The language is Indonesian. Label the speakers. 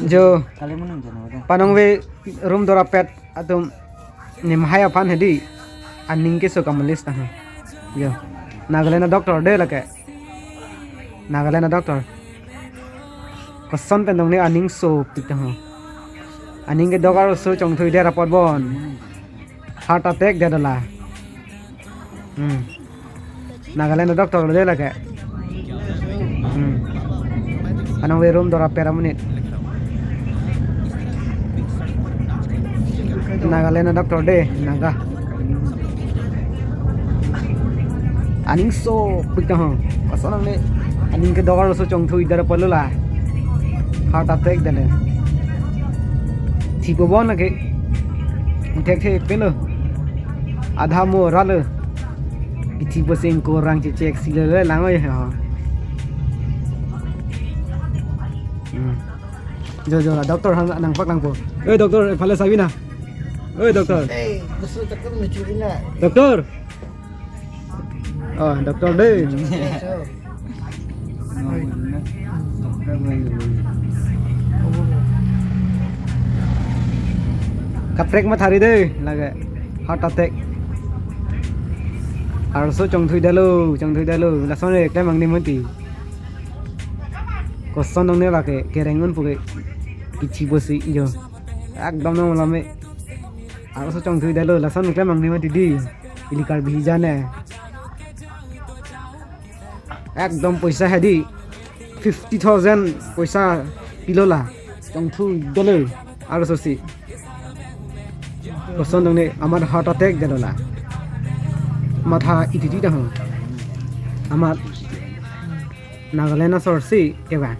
Speaker 1: Jo panong we room dora pet atum nim haya pan hedi aning keso kamalis ta yo Nagaland doctor de lake Nagaland doctor kosan pendong ni aning so pita ho aning ke dogar so chong thui de rapot bon heart attack de dala Nagaland doctor de lake panong we room dora pera menit Nagaland doctor de naga aning so pita ho kosan ni aning ke dogar so chong thui de rapot la heart attack de le thì bộ bon là cái thế thế bên lo adha mo ra lo cái thì bộ sen cô rang chỉ check xí le lang ơi hả giờ giờ là doctor hắn đang phát lang po ơi doctor phải là sao vậy nè ơi doctor doctor doctor đây kaprek ma thari de lage heart attack ar so chong thui dalu la sone klem ang ni mati ko son dong ne la ke rengun pu ke kichi bosi jo ekdom no lame ar so chong thui dalu la son klem ang ni mati di ilikar bhi jane ekdom paisa hedi 50,000 paisa pilola chong thui dalu ar so si kosan dong ne amar heart attack jalola matha ititi dah amar Nagaland sorsi ke ba